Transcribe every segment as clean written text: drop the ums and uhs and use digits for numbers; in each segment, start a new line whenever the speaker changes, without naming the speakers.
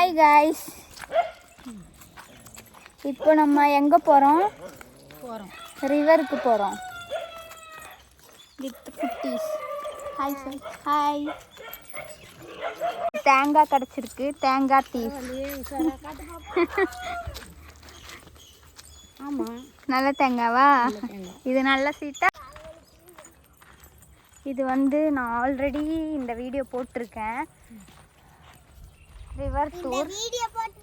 Hi guys, இப்போ நம்ம எங்கே போகிறோம்? ரிவருக்கு போகிறோம் வித் குட்டீஸ். Hi sir. ஹாய். தேங்காய் கிடச்சிருக்கு, தேங்காய் தீஸ்.
ஆமாம்,
நல்ல தேங்காவா? இது நல்ல சீட்டா. இது வந்து நான் ஆல்ரெடி இந்த வீடியோ போட்டிருக்கேன். ரிவர் டூர்
வீடியோ போட்டு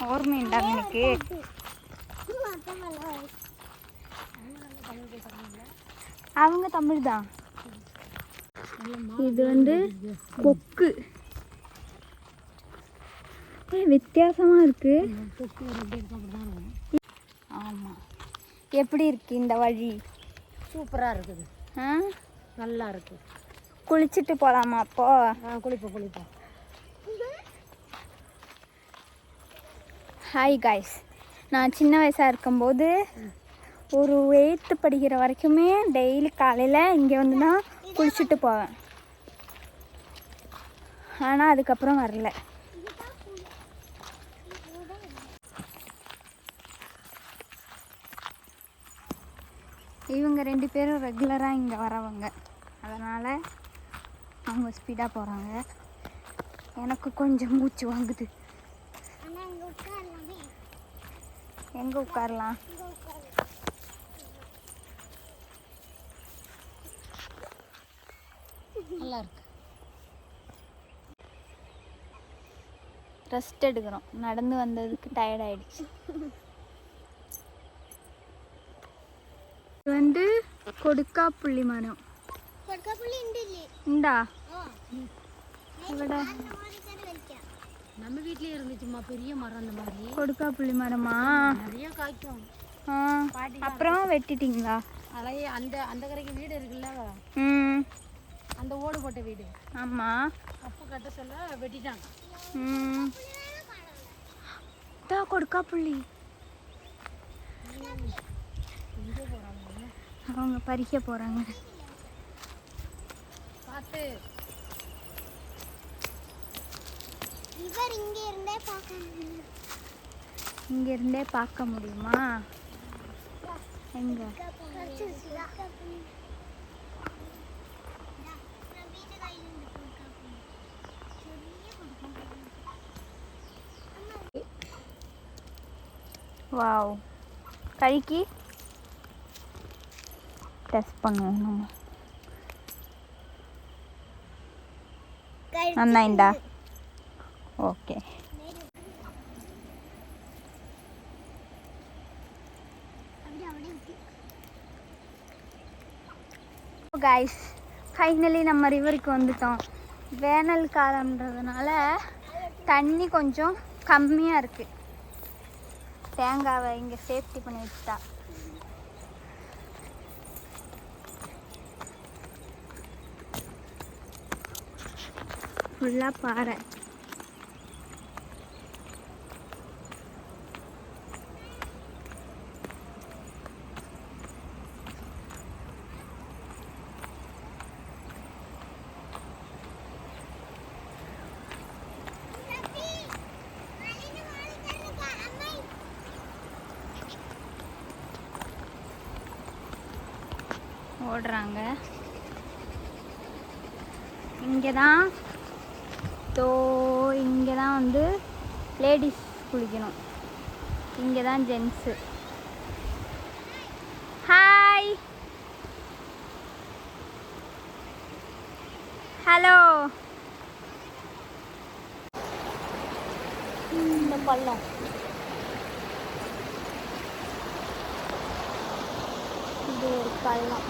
ஓர்மைண்டா எனக்கு. அவங்க தமிழ் தான். இது வந்து கொக்கு. வித்தியாசமா இருக்கு. ஆமா, எப்படி இருக்கு இந்த வழி?
சூப்பராக இருக்குது. நல்லா இருக்கு.
குளிச்சுட்டு போகலாமா அப்போ?
குளிப்போம்.
ஹாய் காய்ஸ், நான் சின்ன வயசாக இருக்கும்போது ஒரு 8th படிக்கிற வரைக்குமே டெய்லி காலையில் இங்கே வந்து நான் குளிச்சுட்டு போவேன். ஆனால் அதுக்கப்புறம் வரல. இவங்க 2 பேரும் ரெகுலராக இங்கே வரவங்க, அதனால் அவங்க ஸ்பீடாக போகிறாங்க. எனக்கு கொஞ்சம் மூச்சு வாங்குது. எங்கே உட்காரலாம்?
நல்லா இருக்கு.
ரெஸ்ட் எடுக்கிறோம், நடந்து வந்ததுக்கு டயர்ட் ஆயிடுச்சு. இது வந்து கொடுக்காப்புள்ளி மரம். உண்டா?
நம்ம வீட்லயே இருந்துச்சுமா பெரிய மரம். அந்த மாதிரி
கொடுக்காப்புள்ளி மரமா?
நிறைய காய்க்கும்.
அப்புறம் வெட்டிட்டீங்களா?
அலையே அந்த அந்த கரைக்கு வீடு இருக்குல்ல, அந்த ஓடு போட்ட வீடு.
ஆமா,
அப்போ கட்ட சொல்ல வெட்டிட்டாங்க.
கொடுக்காப்புள்ளி அவங்க பறிக்க போறாங்க.
பார்த்து
இங்க இருந்தே பார்க்க முடியுமா? எங்க? வாவ், கழுக்கி டெஸ்ட் பண்ணுவோம் நம்ம. நன்னாயிண்டா? ஓகே. கைஸ், ஃபைனலி நம்ம ரிவருக்கு வந்துட்டோம். வேனல் காலம்ன்றதுனால தண்ணி கொஞ்சம் கம்மியாக இருக்குது. தேங்காவை இங்கே சேஃப்டி பண்ணி வச்சுட்டா. ஃபுல்லாக பாறை. ஓடுறாங்க. இங்கே தான் இங்கே தான் வந்து லேடிஸ் குளிக்கணும், இங்கே தான் ஜென்ஸு. Hi, hello.
இந்த பள்ளம்
இது ஒரு பள்ளம்.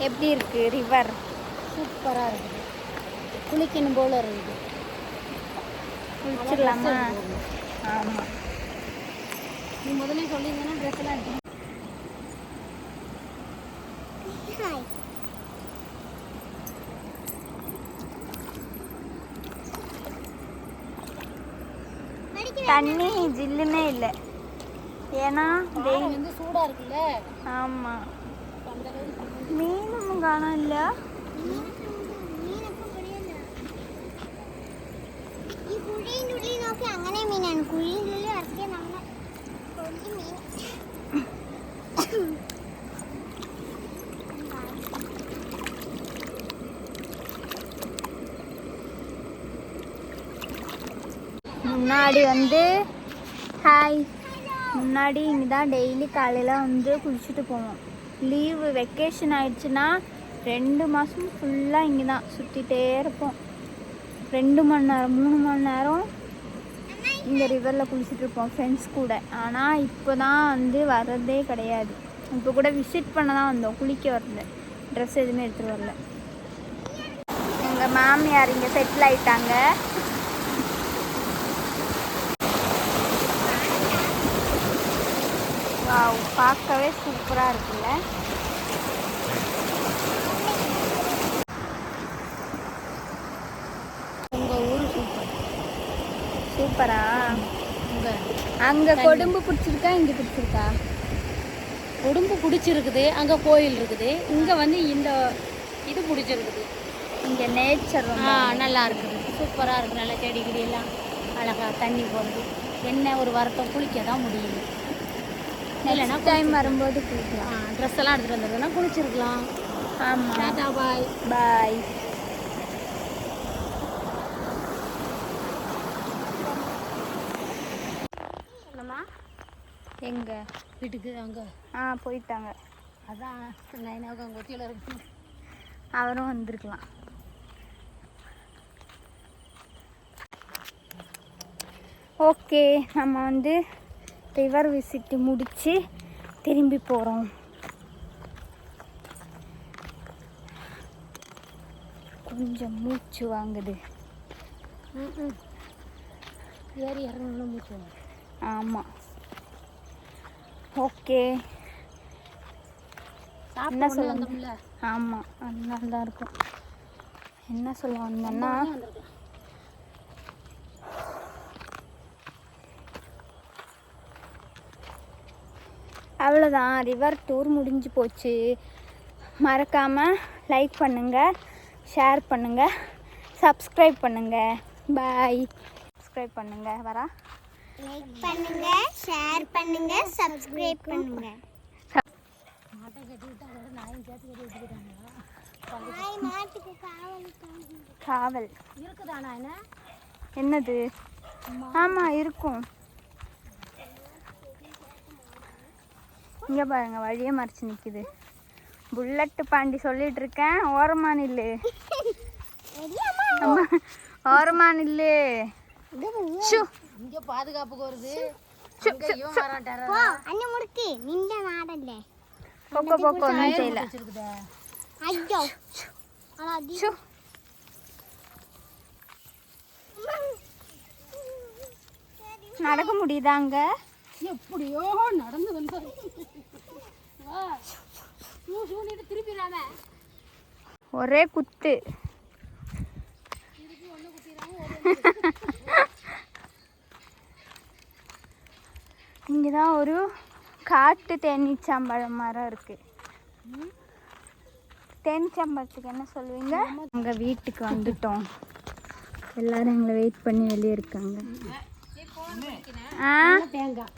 எப்படி இருக்கு ரிவர்?
சூப்பராக இருக்குது. குளிக்கணும் போல இருக்குது.
குளிச்சிடலாமா? ஆமாம்.
நீ முதல்ல சொல்லியிருந்தேன்னா ட்ரெஸ்லாம் எடுத்து.
தண்ணி ஜில்லுன்னே இல்லை. ஏன்னா
பாறை வந்து சூடா இருக்குல்ல,
ஆமாம்
அந்த அளவுக்கு
மீனும் காணோம் இல்லை.
അങ്ങനെ മീനാണ് കുഴിയിനുള്ളിൽ ഇറക്കിയ നമ്മളെ കൊഞ്ച് മീൻ.
முன்னாடி வந்து ஹாய் முன்னாடி இங்கே தான் டெய்லி காலையில் வந்து குளிச்சுட்டு போவோம். லீவு வெக்கேஷன் ஆயிடுச்சுன்னா 2 மாதம் ஃபுல்லாக இங்கே தான் சுற்றிட்டே இருப்போம். 2 மணி நேரம் 3 மணி நேரம் இங்கே ரிவரில் குளிச்சுட்டு இருப்போம் ஃப்ரெண்ட்ஸ் கூட. ஆனால் இப்போ தான் வந்து வர்றதே கிடையாது. இப்போ கூட விசிட் பண்ண தான் வந்தோம், குளிக்க வரல, ட்ரெஸ் எதுவுமே எடுத்துகிட்டு வரல. எங்கள் மாமியார் இங்கே செட்டில் ஆயிட்டாங்க. வாவ், பார்க்கவே சூப்பராக இருக்குல்ல.
உங்கள் ஊர் சூப்பர்.
சூப்பரா?
உங்கள்
அங்கே கொடும்பு பிடிச்சிருக்கா, இங்கே பிடிச்சிருக்கா?
உடம்பு பிடிச்சிருக்குது, அங்கே கோயில் இருக்குது. இங்கே வந்து இந்த இது பிடிச்சிருக்குது.
இங்கே நேச்சர்
நல்லா இருக்குது, சூப்பராக இருக்குது. நல்லா செடி கிடி எல்லாம் அழகாக தண்ணி போடுது. என்ன ஒரு வாரத்தை குளிக்க தான் முடியுது. இல்லைன்னா
டைம் வரும்போது குளிக்கலாம்.
ட்ரெஸ் எல்லாம் எடுத்துகிட்டு வந்துருக்குன்னா குளிச்சிருக்கலாம்.
ஆமாம்.
டாடா பாய்.
பாய்.
என்னம்மா
எங்க
வீட்டுக்கு அங்கே
போயிட்டாங்க.
அதான் நைனாவுக்கு அங்கே ஒத்தியில் இருக்கு.
அவரும் வந்திருக்கலாம். ஓகே, நம்ம வந்து ரிவர் விசிட்டு முடித்து திரும்பி போகிறோம். கொஞ்சம் மூச்சு வாங்குது.
ஏறி இறங்கணும்னு மூச்சு வாங்க.
ஆமாம். ஓகே, என்ன சொல்ல
வந்தோம்ல.
ஆமாம், அதனால தான் இருக்கும். என்ன சொல்ல வந்தேன்னா, அவ்வளோதான், ரிவர் டூர் முடிஞ்சு போச்சு. மறக்காமல் லைக் பண்ணுங்கள், ஷேர் பண்ணுங்கள், சப்ஸ்கிரைப் பண்ணுங்கள். பாய். சப்ஸ்கிரைப் பண்ணுங்கள். வரா.
லைக் பண்ணுங்க, ஷேர் பண்ணுங்க, சப்ஸ்கிரைப் பண்ணுங்க.
மாட்டை கட்டி விட்டு அதோட நாயும் சேர்த்து கட்டி வச்சுக்கிட்டாங்களா?
மாட்டுக்கு
காவல்
இருக்குதாண்ணா? என்ன
என்னது? ஆமாம், இருக்கும். இங்கே பாருங்க, வழியே மறைச்சு நிற்குது. புல்லட்டு பாண்டி சொல்லிட்டு இருக்கேன், ஓரமா நில்லு. அம்மா, ஓரமா நில்லு.
இங்கே பாதுகாப்புக்கு வருது.
அண்ணி முடுக்கு நின்ற மாடல்ல
போக்கோ போக்கோ ஒன்றும் செய்யல.
ஐயோ
நடக்க முடியுதாங்க?
எப்படியோ நடந்து வந்து திருப்பிடாம
ஒரே குத்து. இங்கே தான் ஒரு காட்டு தேனீச்சாம்பழம் மரம் இருக்குது. தேனீச்சாம்பழத்துக்கு என்ன சொல்லுவீங்க? எங்கள் வீட்டுக்கு வந்துட்டோம். எல்லாரும் எங்களை வெயிட் பண்ணி வெளியே இருக்காங்க.
தேங்காய்